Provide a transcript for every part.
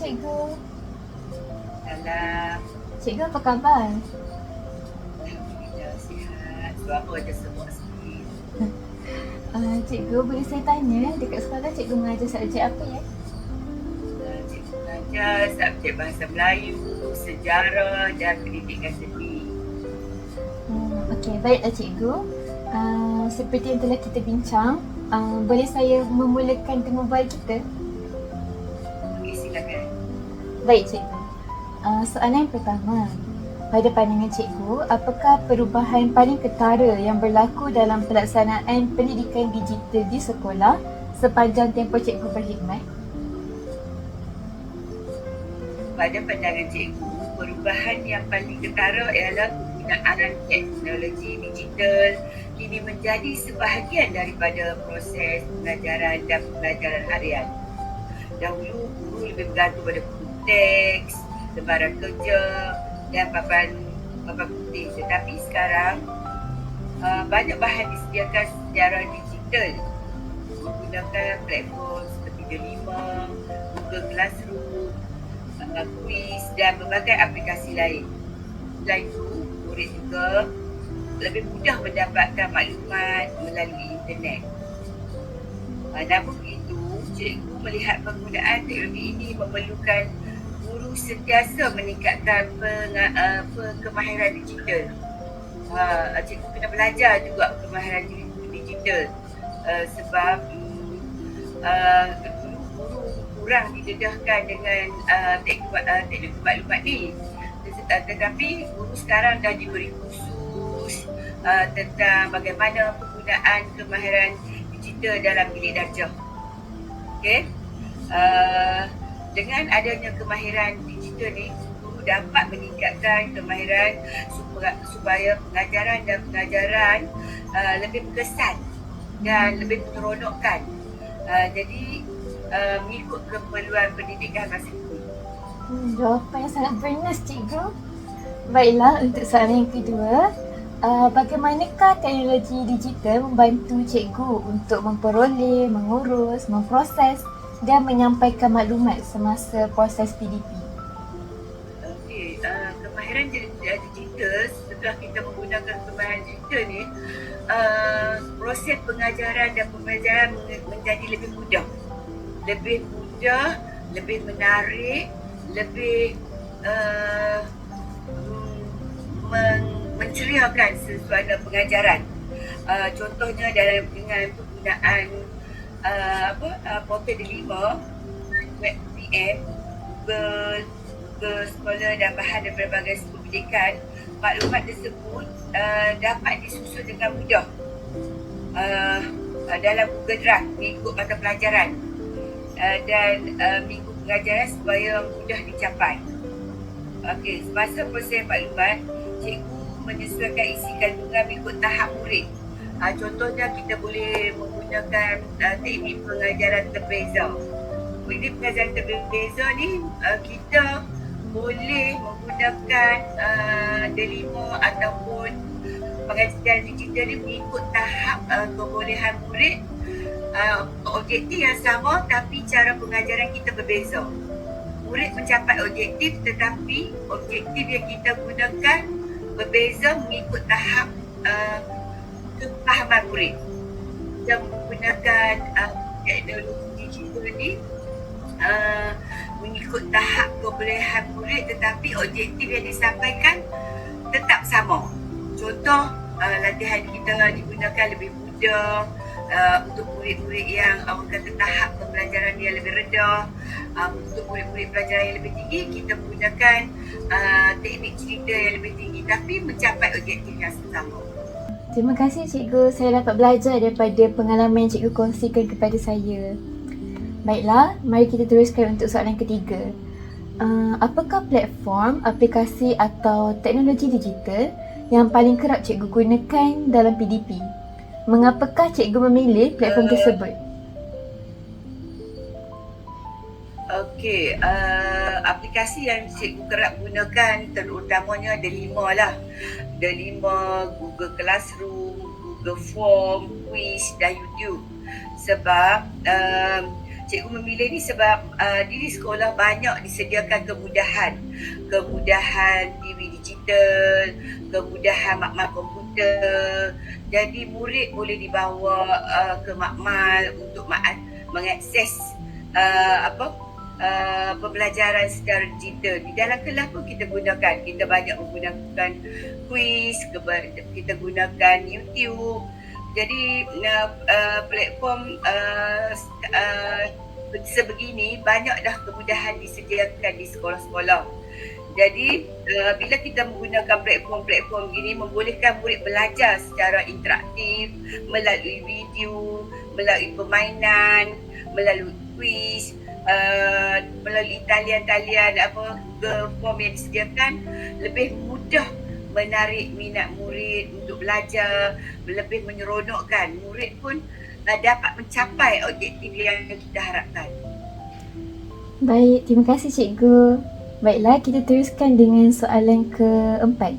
cikgu. Salam. Cikgu apa khabar? Alhamdulillah sihat. Suara je semua sikit. Cikgu boleh saya tanya dekat sekolah cikgu mengajar subjek apa ya? Cikgu mengajar subjek bahasa Melayu, sejarah dan pendidikan seni. Okey, baiklah cikgu. Seperti yang telah kita bincang, boleh saya memulakan demo mobile kita? Okey, silakan. Baik cikgu. Soalan yang pertama. Pada pandangan cikgu, apakah perubahan paling ketara yang berlaku dalam pelaksanaan pendidikan digital di sekolah sepanjang tempoh cikgu berkhidmat? Pada pandangan cikgu, perubahan yang paling ketara ialah penggunaan teknologi digital kini menjadi sebahagian daripada proses pengajaran dan pembelajaran harian. Dahulu, guru lebih bergantung pada buku teks, lembaran kerja dan papan putih. Tetapi sekarang, banyak bahan disediakan secara digital menggunakan platform seperti Delima, Google Classroom, quiz dan berbagai aplikasi lain. Selain itu, murid juga lebih mudah mendapatkan maklumat melalui internet. Namun begitu, cikgu melihat penggunaan teknologi ini memerlukan guru sentiasa meningkatkan kemahiran digital. Cikgu kena belajar juga kemahiran digital sebab guru kurang didedahkan dengan teknologi maklumat ni. Tetapi guru sekarang dah diberi kursus tentang bagaimana penggunaan kemahiran digital dalam bilik darjah. Okey. Dengan adanya kemahiran digital ni, guru dapat meningkatkan kemahiran supaya pengajaran dan pengajaran lebih berkesan dan lebih menyeronokkan. Jadi mengikut keperluan pendidikan masa kini. Jawapan yang sangat bernas cikgu. Baiklah, untuk soalan yang kedua, bagaimanakah teknologi digital membantu cikgu untuk memperoleh, mengurus, memproses dan menyampaikan maklumat semasa proses PDP? Okey, kemahiran digital, setelah kita menggunakan kemahiran digital ni, proses pengajaran dan pembelajaran menjadi lebih mudah. Lebih menarik, lebih menceriakan suasana pengajaran. Contohnya dengan penggunaan portal Delima, web VM, Google Scholar dan bahan daripada berbagai sumber pendidikan, maklumat tersebut dapat disusun dengan mudah dalam Google Drive mengikut mata pelajaran dan minggu pengajaran supaya mudah dicapai. Okey, semasa proses maklumat, cikgu menyesuaikan isi kandungan mengikut tahap murid. Contohnya kita boleh menggunakan teknik pengajaran terbeza. Teknik pengajaran terbeza ni kita boleh menggunakan Delima ataupun pengajaran digital ni mengikut tahap kebolehan murid. Objektif yang sama tapi cara pengajaran kita berbeza. Murid mencapai objektif tetapi objektif yang kita gunakan berbeza mengikut tahap kefahaman murid. Kita menggunakan teknologi digital ni mengikut tahap kebolehan murid tetapi objektif yang disampaikan tetap sama. Contoh, latihan kita digunakan lebih mudah untuk murid-murid yang orang kata tahap pembelajaran yang lebih rendah. Untuk murid-murid pelajaran yang lebih tinggi, kita menggunakan teknik cerita yang lebih tinggi tapi mencapai objektif yang sama. Terima kasih cikgu, saya dapat belajar daripada pengalaman yang cikgu kongsikan kepada saya. Baiklah, mari kita teruskan untuk soalan ketiga. Apakah platform, aplikasi atau teknologi digital yang paling kerap cikgu gunakan dalam PDP? Mengapakah cikgu memilih platform tersebut? Okey, aplikasi yang cikgu kerap gunakan terutamanya Delima lah. Delima, Google Classroom, Google Form, Quiz dan YouTube. Sebab cikgu memilih ni sebab di sekolah banyak disediakan kemudahan TV digital, kemudahan makmal komputer. Jadi murid boleh dibawa ke makmal untuk mengakses pembelajaran secara digital. Di dalam kelas pun kita banyak menggunakan quiz, kita gunakan YouTube. Jadi platform sebegini banyak dah kemudahan disediakan di sekolah-sekolah. Jadi bila kita menggunakan platform gini membolehkan murid belajar secara interaktif melalui video, melalui permainan, melalui quiz, melalui talian-talian form yang disediakan, lebih mudah menarik minat murid untuk belajar, lebih menyeronokkan. Murid pun dapat mencapai objektif yang kita harapkan. Baik, terima kasih cikgu. Baiklah, kita teruskan dengan soalan keempat.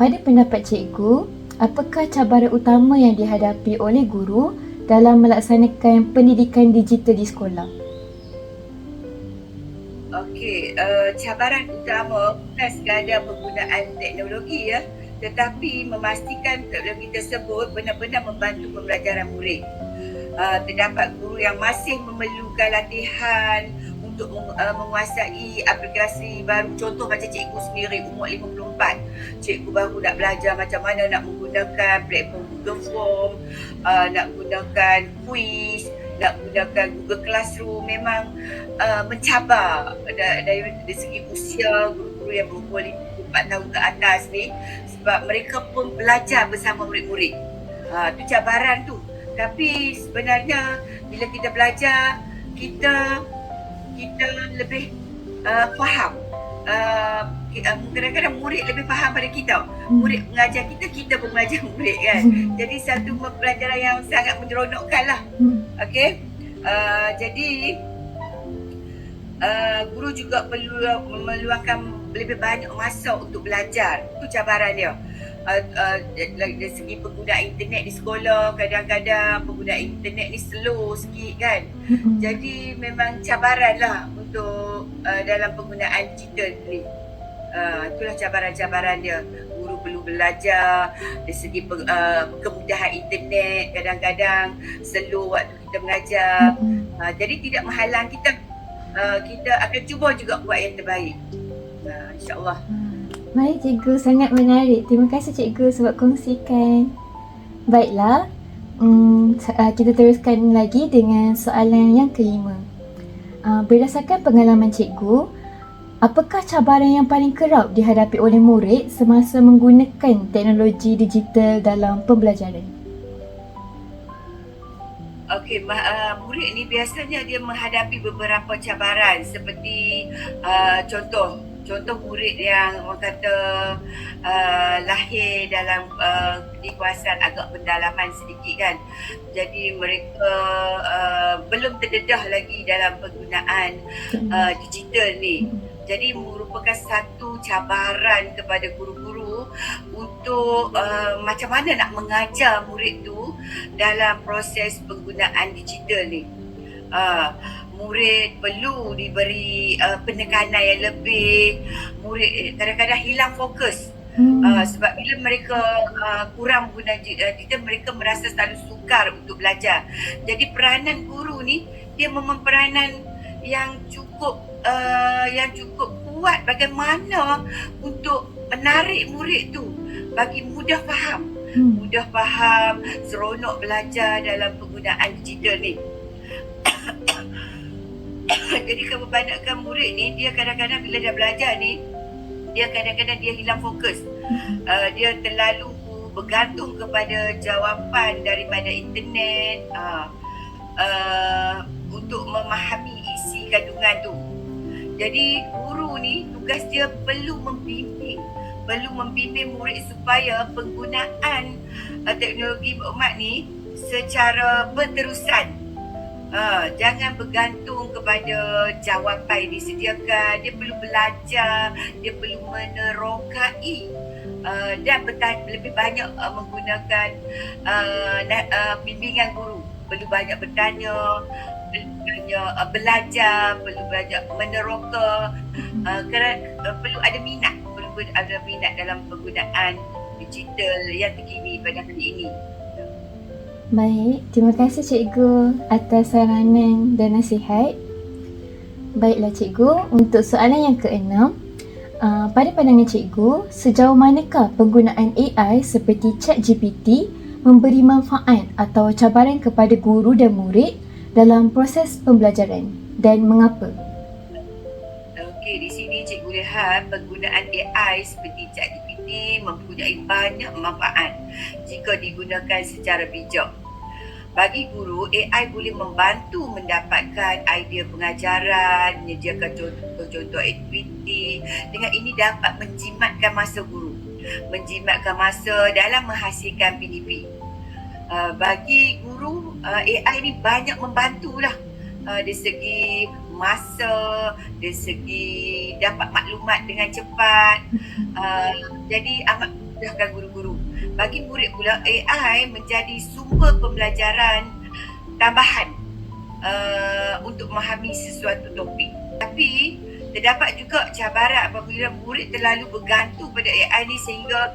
Pada pendapat cikgu, apakah cabaran utama yang dihadapi oleh guru dalam melaksanakan pendidikan digital di sekolah? Okey, cabaran utama bukan sekadar penggunaan teknologi tetapi memastikan teknologi tersebut benar-benar membantu pembelajaran murid. Terdapat guru yang masih memerlukan latihan untuk menguasai aplikasi baru. Contoh macam cikgu sendiri umur 54. Cikgu baru nak belajar macam mana nak menggunakan platform Google Form, nak gunakan quiz, nak gunakan Google Classroom. Memang mencabar dari segi usia guru-guru yang berumur 54 tahun ke atas ni, sebab mereka pun belajar bersama murid-murid. Tu cabaran tu. Tapi sebenarnya bila kita belajar, kita lebih faham. Kadang-kadang murid lebih faham pada kita. Murid mengajar kita, kita pun mengajar murid kan. Jadi satu pembelajaran yang sangat menyeronokkan lah. Okey. Jadi guru juga perlu meluangkan lebih banyak masa untuk belajar. Itu cabaran dia. Dari segi penggunaan internet di sekolah, kadang-kadang penggunaan internet ni slow sikit kan. Jadi memang cabaran lah untuk dalam penggunaan digital ni. Itulah cabaran-cabaran dia. Guru perlu belajar dari segi kemudahan internet, kadang-kadang slow waktu kita mengajar. Jadi tidak menghalang kita. Kita akan cuba juga buat yang terbaik. InsyaAllah. Baik cikgu, sangat menarik. Terima kasih cikgu sebab kongsikan. Baiklah, kita teruskan lagi dengan soalan yang kelima. Berdasarkan pengalaman cikgu, apakah cabaran yang paling kerap dihadapi oleh murid semasa menggunakan teknologi digital dalam pembelajaran? Okey, murid ni biasanya dia menghadapi beberapa cabaran seperti contoh murid yang orang kata lahir dalam di kawasan agak pendalaman sedikit kan. Jadi mereka belum terdedah lagi dalam penggunaan digital ni. Jadi merupakan satu cabaran kepada guru-guru untuk macam mana nak mengajar murid tu dalam proses penggunaan digital ni. Murid perlu diberi penekanan yang lebih. Murid kadang-kadang hilang fokus. Sebab bila mereka kurang guna digital, mereka merasa selalu sukar untuk belajar. Jadi peranan guru ni, dia memang peranan yang cukup kuat bagaimana untuk menarik murid tu bagi mudah faham. Mudah faham, seronok belajar dalam penggunaan digital ni. Jadi kebanyakan murid ni, dia kadang-kadang bila dia belajar ni, dia kadang-kadang dia hilang fokus. Dia terlalu bergantung kepada jawapan daripada internet untuk memahami isi kandungan tu. Jadi guru ni tugas dia perlu membimbing murid supaya penggunaan teknologi maklumat ni secara berterusan. Jangan bergantung kepada jawapan yang disediakan. Dia perlu belajar, dia perlu menerokai dan lebih banyak menggunakan bimbingan guru. Perlu banyak bertanya, namanya belajar, perlu belajar meneroka, kerana perlu ada minat, dalam penggunaan digital yang terkini pada hari ini. Baik, terima kasih cikgu atas saranan dan nasihat. Baiklah cikgu, untuk soalan yang keenam, pada pandangan cikgu, sejauh manakah penggunaan AI seperti ChatGPT memberi manfaat atau cabaran kepada guru dan murid dalam proses pembelajaran dan mengapa? Okey, di sini cikgu lihat penggunaan AI seperti ChatGPT mempunyai banyak manfaat jika digunakan secara bijak. Bagi guru, AI boleh membantu mendapatkan idea pengajaran, menyediakan contoh-contoh aktiviti. Dengan ini dapat menjimatkan masa guru, menjimatkan masa dalam menghasilkan PDP. Bagi guru, AI ni banyak membantulah dari segi masa, dari segi dapat maklumat dengan cepat. Jadi amat memudahkan guru-guru. Bagi murid pula, AI menjadi sumber pembelajaran tambahan untuk memahami sesuatu topik. Tapi terdapat juga cabaran apabila murid terlalu bergantung pada AI ni sehingga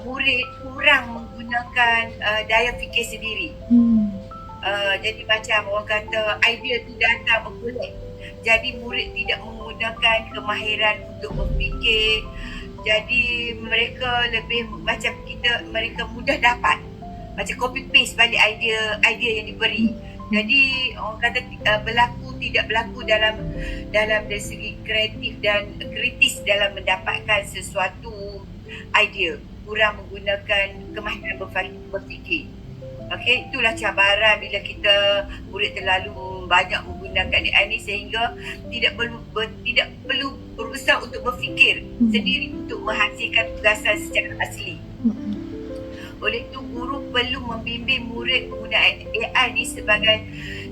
murid kurang menggunakan daya fikir sendiri. Jadi macam orang kata idea tu datang bergolek. Jadi murid tidak menggunakan kemahiran untuk berfikir. Jadi mereka lebih macam mereka mudah dapat macam copy paste balik idea yang diberi. Jadi orang kata tidak berlaku dalam dari segi kreatif dan kritis dalam mendapatkan sesuatu idea, kurang menggunakan kemahiran berfikir. Okey, itulah cabaran bila kita murid terlalu banyak menggunakan AI ni sehingga tidak perlu berusaha untuk berfikir sendiri untuk menghasilkan tugasan secara asli. Oleh itu, guru perlu membimbing murid menggunakan AI ni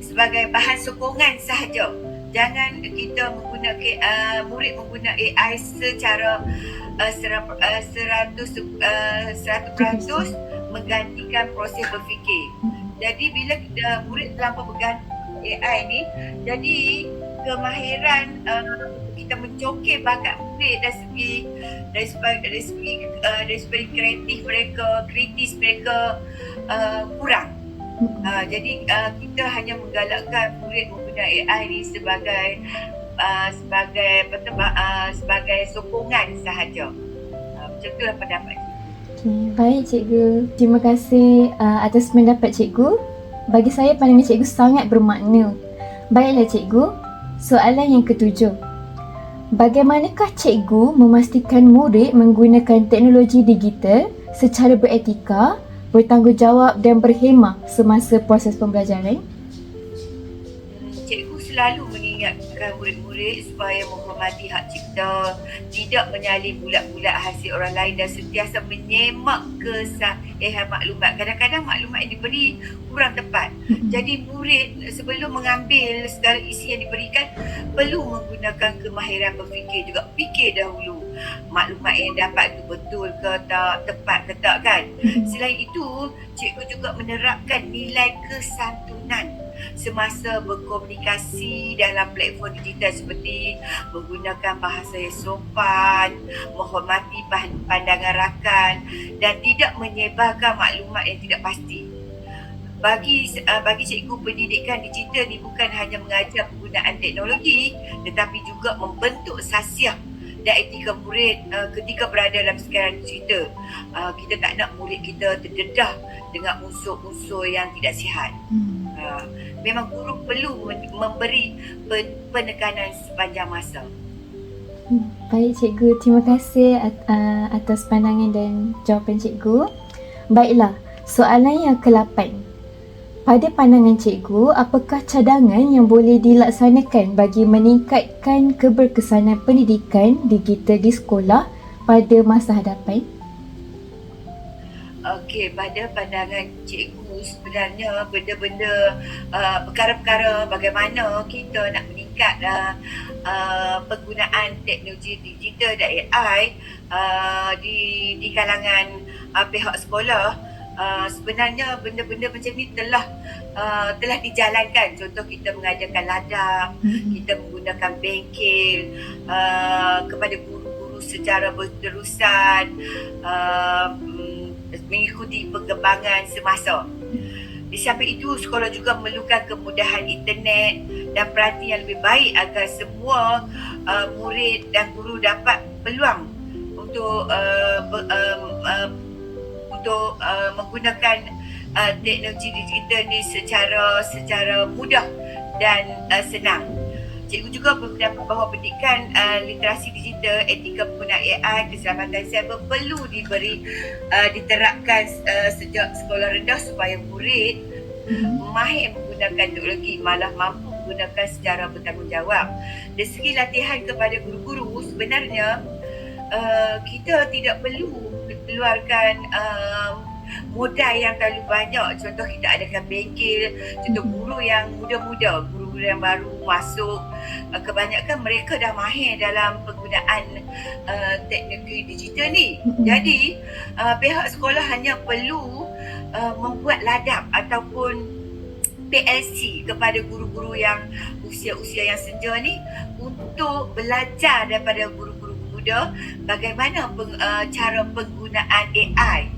sebagai bahan sokongan sahaja. Jangan kita menggunakan murid menggunakan AI secara 100% menggantikan proses berfikir. Jadi bila murid terlampau bergantung AI ni, jadi kemahiran kita mencokir bakat murid dari segi kreatif mereka, kritis mereka kurang. Jadi kita hanya menggalakkan murid menggunakan AI ni sebagai sokongan sahaja. Macam itulah pendapat saya. Okay, baik cikgu. Terima kasih atas pendapat cikgu. Bagi saya pandangan cikgu sangat bermakna. Baiklah cikgu, soalan yang ketujuh. Bagaimanakah cikgu memastikan murid menggunakan teknologi digital secara beretika, bertanggungjawab dan berhemah semasa proses pembelajaran? Cikgu selalu mengingatkan murid-murid supaya menghormati hak cipta, tidak menyalin bulat-bulat hasil orang lain dan sentiasa menyemak kesahihan maklumat. Kadang-kadang maklumat yang diberi kurang tepat. Jadi murid sebelum mengambil segala isi yang diberikan perlu menggunakan kemahiran berfikir juga. Fikir dahulu maklumat yang dapat itu betul ke tak, tepat ke tak kan. Selain itu, cikgu juga menerapkan nilai kesantunan semasa berkomunikasi dalam platform digital seperti menggunakan bahasa yang sopan, menghormati pandangan rakan dan tidak menyebarkan maklumat yang tidak pasti. Bagi cikgu, pendidikan digital ni bukan hanya mengajar penggunaan teknologi tetapi juga membentuk sasiah dan etika murid ketika berada dalam sekarang digital. Kita tak nak murid kita terdedah dengan unsur-unsur yang tidak sihat. Memang guru perlu memberi penekanan sepanjang masa. Baik cikgu, terima kasih atas pandangan dan jawapan cikgu. Baiklah, soalan yang ke-8. Pada pandangan cikgu, apakah cadangan yang boleh dilaksanakan bagi meningkatkan keberkesanan pendidikan digital di sekolah pada masa hadapan? Okey, pada pandangan cikgu sebenarnya benda-benda perkara-perkara bagaimana kita nak meningkat penggunaan teknologi digital dan AI di kalangan pihak sekolah sebenarnya benda-benda macam ni telah dijalankan. Contoh kita mengadakan ladang, kita menggunakan bengkel kepada guru-guru secara berterusan, mengikuti perkembangan semasa. Di samping itu, sekolah juga memerlukan kemudahan internet dan perhatian yang lebih baik agar semua murid dan guru dapat peluang untuk menggunakan teknologi digital ni secara mudah dan senang. Cikgu juga berpendapat bahawa pendidikan literasi digital, etika penggunaan AI, keselamatan cyber perlu diterapkan sejak sekolah rendah supaya murid mahir menggunakan teknologi, malah mampu menggunakan secara bertanggungjawab. Dari segi latihan kepada guru-guru, sebenarnya kita tidak perlu keluarkan modal yang terlalu banyak. Contoh kita adakan bengkel, contoh guru yang muda-muda, guru-guru yang baru masuk, kebanyakan mereka dah mahir dalam penggunaan teknologi digital ni. Jadi pihak sekolah hanya perlu membuat ladang ataupun PLC kepada guru-guru yang usia-usia yang senja ni untuk belajar daripada guru-guru muda bagaimana cara penggunaan AI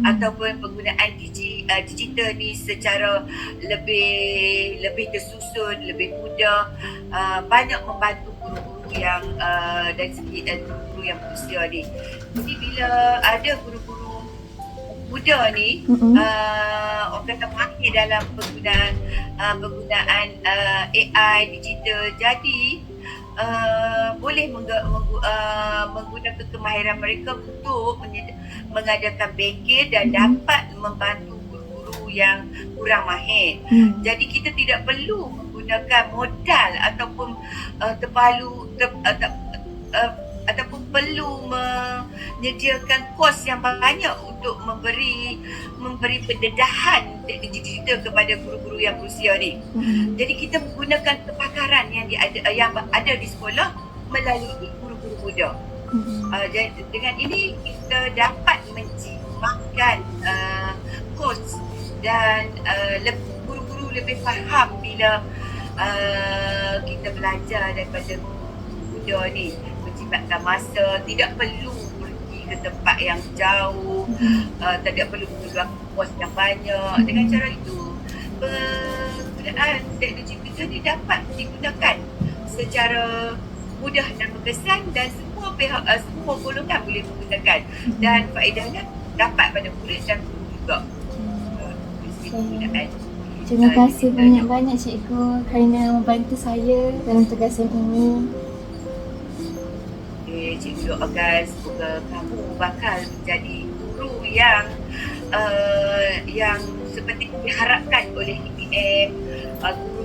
ataupun penggunaan digital ni secara lebih tersusun, lebih mudah, banyak membantu guru-guru yang dari segi guru-guru yang berusia ni. Jadi bila ada guru-guru muda ni orang kata mahir dalam penggunaan AI digital, jadi boleh menggunakan kemahiran mereka untuk mengadakan bengkel dan dapat membantu guru-guru yang kurang mahir. Jadi kita tidak perlu menggunakan modal ataupun ataupun perlu menyediakan kos yang banyak untuk memberi pendedahan teknologi digital kepada guru-guru yang berusia ni. Jadi kita menggunakan kepakaran yang ada di sekolah melalui guru-guru muda. Dengan ini kita dapat menjimatkan kos dan guru-guru lebih faham bila kita belajar daripada muda ni, menjimatkan masa, tidak perlu pergi ke tempat yang jauh, tidak perlu mengeluarkan kos yang banyak. Dengan cara itu, penggunaan teknologi digital ni dapat digunakan secara mudah dan berkesan dan semua golongan boleh menggunakan dan faedahnya dapat pada murid dan guru juga. Terima kasih banyak-banyak cikgu kerana membantu saya dalam tugasan ini. Cikgu doakan semoga kamu bakal menjadi guru yang seperti diharapkan oleh IPM, guru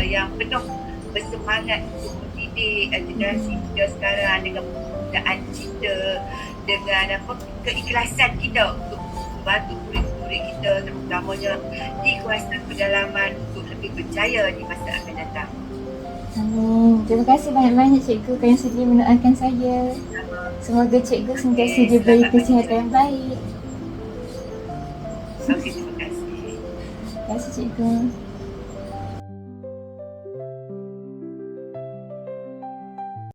yang penuh bersemangat untuk mendidik generasi muda sekarang dengan penggunaan digital, dengan keikhlasan kita untuk membantu murid-murid kita, terutamanya di kawasan pedalaman untuk lebih berjaya di masa akan datang. Amin. Terima kasih banyak-banyak cikgu kerana sedia mendoakan saya. Semoga cikgu sentiasa diberi kesihatan yang baik. Terima kasih. Terima kasih cikgu.